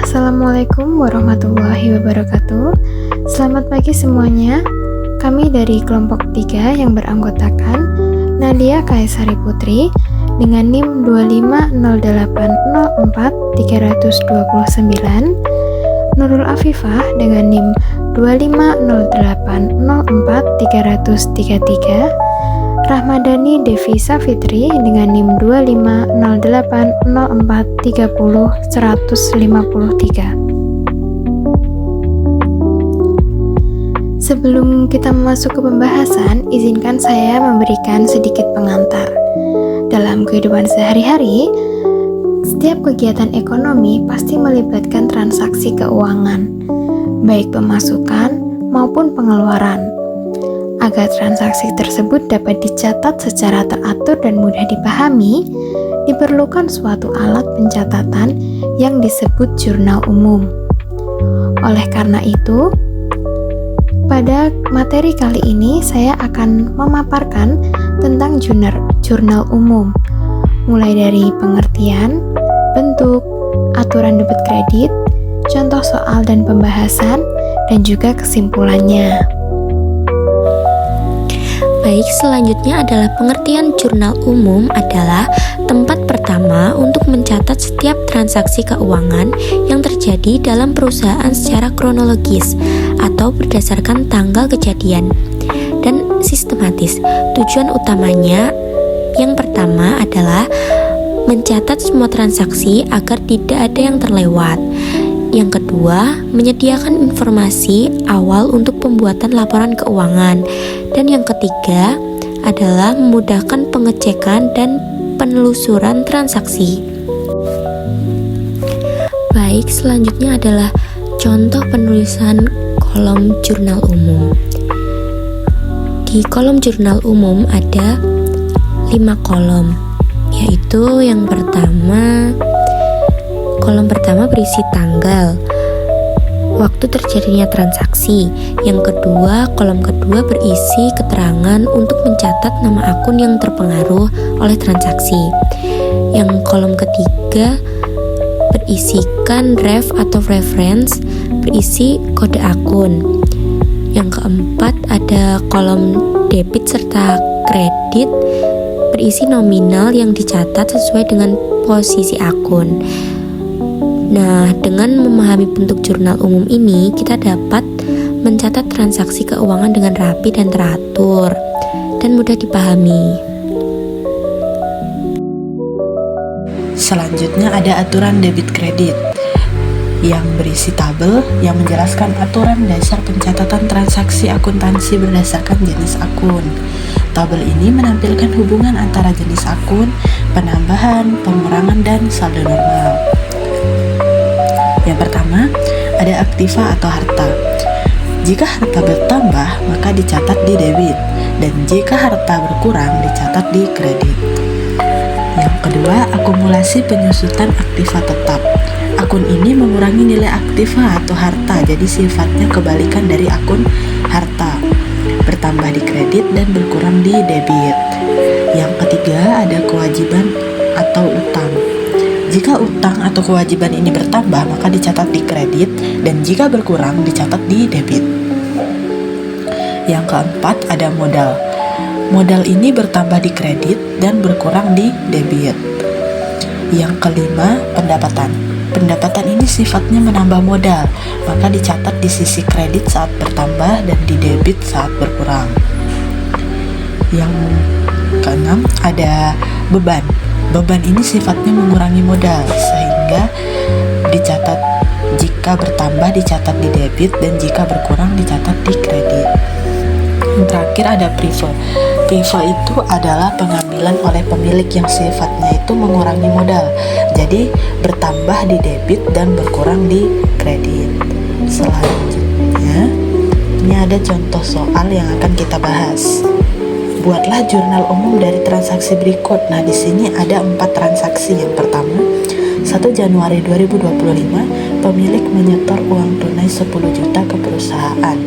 Assalamualaikum warahmatullahi wabarakatuh. Selamat pagi semuanya. Kami dari kelompok 3 yang beranggotakan Nadia Kaisari Putri dengan NIM 250804329, Nurul Afifah dengan NIM 250804333, Rahmadani Devi Safitri dengan NIM 25080430153. Sebelum kita masuk ke pembahasan, izinkan saya memberikan sedikit pengantar. Dalam kehidupan sehari-hari, setiap kegiatan ekonomi pasti melibatkan transaksi keuangan, baik pemasukan maupun pengeluaran. Agar transaksi tersebut dapat dicatat secara teratur dan mudah dipahami, diperlukan suatu alat pencatatan yang disebut jurnal umum. Oleh karena itu, pada materi kali ini saya akan memaparkan tentang jurnal umum, mulai dari pengertian, bentuk, aturan debit kredit, contoh soal dan pembahasan, dan juga kesimpulannya. Baik, selanjutnya adalah pengertian jurnal umum adalah tempat pertama untuk mencatat setiap transaksi keuangan yang terjadi dalam perusahaan secara kronologis atau berdasarkan tanggal kejadian dan sistematis. Tujuan utamanya yang pertama adalah mencatat semua transaksi agar tidak ada yang terlewat. Yang kedua, menyediakan informasi awal untuk pembuatan laporan keuangan. Dan yang ketiga adalah memudahkan pengecekan dan penelusuran transaksi. Baik, selanjutnya adalah contoh penulisan kolom jurnal umum. Di kolom jurnal umum ada 5 kolom, yaitu yang pertama, kolom pertama berisi tanggal, waktu terjadinya transaksi. Yang kedua, kolom kedua berisi keterangan untuk mencatat nama akun yang terpengaruh oleh transaksi. Yang kolom ketiga berisikan ref atau reference, berisi kode akun. Yang keempat ada kolom debit serta kredit, berisi nominal yang dicatat sesuai dengan posisi akun. Nah, dengan memahami bentuk jurnal umum ini, kita dapat mencatat transaksi keuangan dengan rapi dan teratur, dan mudah dipahami. Selanjutnya ada aturan debit kredit yang berisi tabel yang menjelaskan aturan dasar pencatatan transaksi akuntansi berdasarkan jenis akun. Tabel ini menampilkan hubungan antara jenis akun, penambahan, pengurangan, dan saldo normal. Yang pertama, ada aktiva atau harta. Jika harta bertambah, maka dicatat di debit, dan jika harta berkurang, dicatat di kredit. Yang kedua, akumulasi penyusutan aktiva tetap. Akun ini mengurangi nilai aktiva atau harta, jadi sifatnya kebalikan dari akun harta, bertambah di kredit dan berkurang di debit. Yang ketiga, ada kewajiban atau utang. Jika utang atau kewajiban ini bertambah, maka dicatat di kredit, dan jika berkurang, dicatat di debit. Yang keempat, ada modal. Modal ini bertambah di kredit dan berkurang di debit. Yang kelima, pendapatan. Pendapatan ini sifatnya menambah modal, maka dicatat di sisi kredit saat bertambah dan di debit saat berkurang. Yang keenam, ada beban. Beban ini sifatnya mengurangi modal, sehingga dicatat jika bertambah dicatat di debit dan jika berkurang dicatat di kredit. Yang terakhir ada prive. Prive itu adalah pengambilan oleh pemilik yang sifatnya itu mengurangi modal, jadi bertambah di debit dan berkurang di kredit. Selanjutnya, ini ada contoh soal yang akan kita bahas. Buatlah jurnal umum dari transaksi berikut. Nah, di sini ada 4 transaksi. Yang pertama, 1 Januari 2025, pemilik menyetor uang tunai 10 juta ke perusahaan.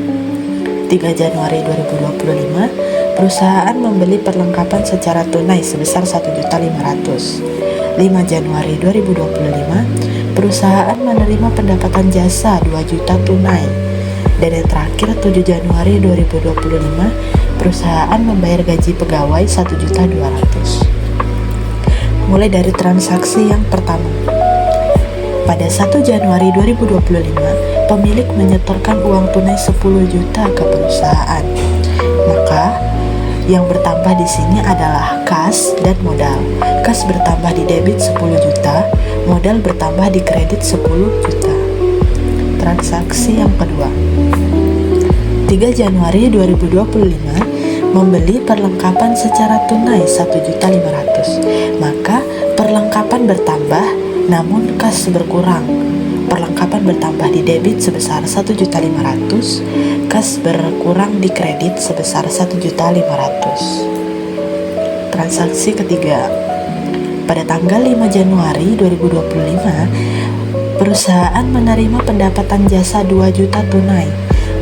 3 Januari 2025, perusahaan membeli perlengkapan secara tunai sebesar 1.500.000. 5 Januari 2025, perusahaan menerima pendapatan jasa 2 juta tunai. Dan yang terakhir 7 Januari 2025, perusahaan membayar gaji pegawai 1.200.000. Mulai dari transaksi yang pertama. Pada 1 Januari 2025, pemilik menyetorkan uang tunai 10 juta ke perusahaan. Maka yang bertambah di sini adalah kas dan modal. Kas bertambah di debit 10 juta, modal bertambah di kredit 10 juta. Transaksi yang kedua. 3 Januari 2025, membeli perlengkapan secara tunai 1.500.000. Maka perlengkapan bertambah namun kas berkurang. Perlengkapan bertambah di debit sebesar 1.500.000, kas berkurang di kredit sebesar 1.500.000. Transaksi ketiga. Pada tanggal 5 Januari 2025, perusahaan menerima pendapatan jasa 2 juta tunai.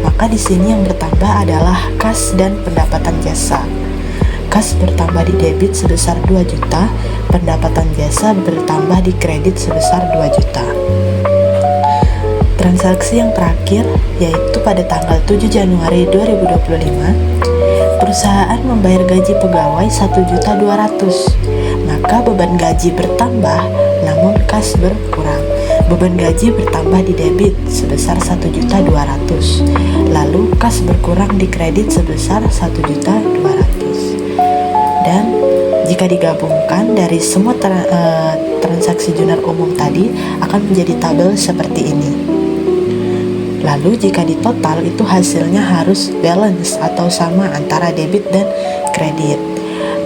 Maka di sini yang bertambah adalah kas dan pendapatan jasa. Kas bertambah di debit sebesar 2 juta, pendapatan jasa bertambah di kredit sebesar 2 juta. Transaksi yang terakhir yaitu pada tanggal 7 Januari 2025, perusahaan membayar gaji pegawai 1.200.000. Maka beban gaji bertambah namun kas berkurang. Beban gaji bertambah di debit sebesar 1.200.000, lalu kas berkurang di kredit sebesar 1.200.000. Dan jika digabungkan dari semua transaksi jurnal umum tadi akan menjadi tabel seperti ini. Lalu jika ditotal itu hasilnya harus balance atau sama antara debit dan kredit.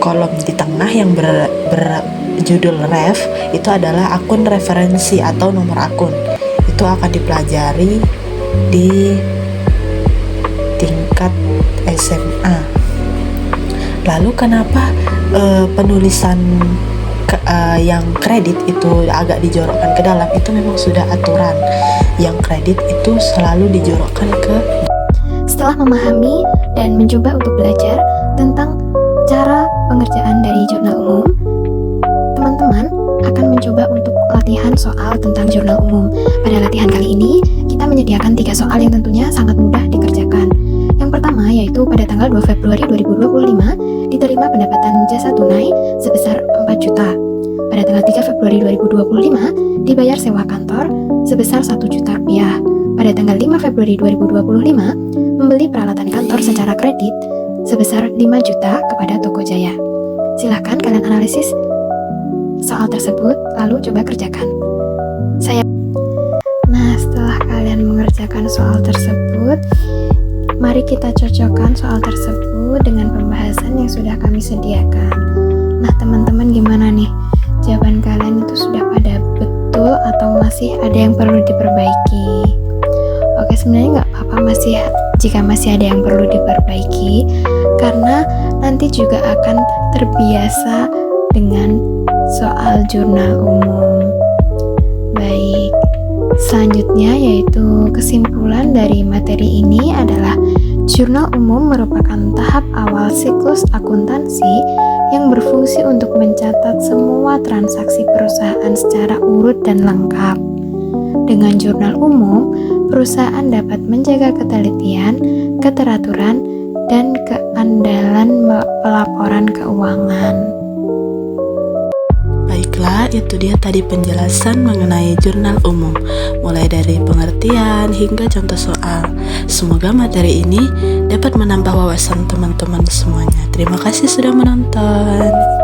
Kolom di tengah yang berjudul ref itu adalah akun referensi atau nomor akun. Itu akan dipelajari di tingkat SMA. Lalu kenapa penulisan yang kredit itu agak dijorokkan ke dalam? Itu memang sudah aturan. Yang kredit itu selalu dijorokkan ke. Setelah memahami dan mencoba untuk belajar tentang cara pengerjaan dari jurnal umum, teman-teman akan mencoba untuk latihan soal tentang jurnal umum. Pada latihan kali ini, kita menyediakan 3 soal yang tentunya sangat mudah dikerjakan. Yang pertama yaitu pada tanggal 2 Februari 2025 diterima pendapatan jasa tunai sebesar 4 juta. Pada tanggal 3 Februari 2025 dibayar sewa kantor sebesar 1 juta rupiah. Pada tanggal 5 Februari 2025 membeli peralatan kantor secara kredit sebesar 5 juta kepada Toko Jaya. Silahkan kalian analisis soal tersebut lalu coba kerjakan. Nah, setelah kalian mengerjakan soal tersebut, mari kita cocokkan soal tersebut dengan pembahasan yang sudah kami sediakan. Nah, teman-teman gimana nih? Jawaban kalian itu sudah pada betul atau masih ada yang perlu diperbaiki? Oke, sebenarnya nggak apa-apa jika masih ada yang perlu diperbaiki, karena nanti juga akan terbiasa dengan soal jurnal umum. Baik, selanjutnya yaitu kesimpulan dari materi ini adalah jurnal umum merupakan tahap awal siklus akuntansi yang berfungsi untuk mencatat semua transaksi perusahaan secara urut dan lengkap. Dengan jurnal umum, perusahaan dapat menjaga ketelitian, keteraturan, dan keandalan pelaporan keuangan. Baiklah, itu dia tadi penjelasan mengenai jurnal umum, mulai dari pengertian hingga contoh soal. Semoga materi ini dapat menambah wawasan teman-teman semuanya. Terima kasih sudah menonton.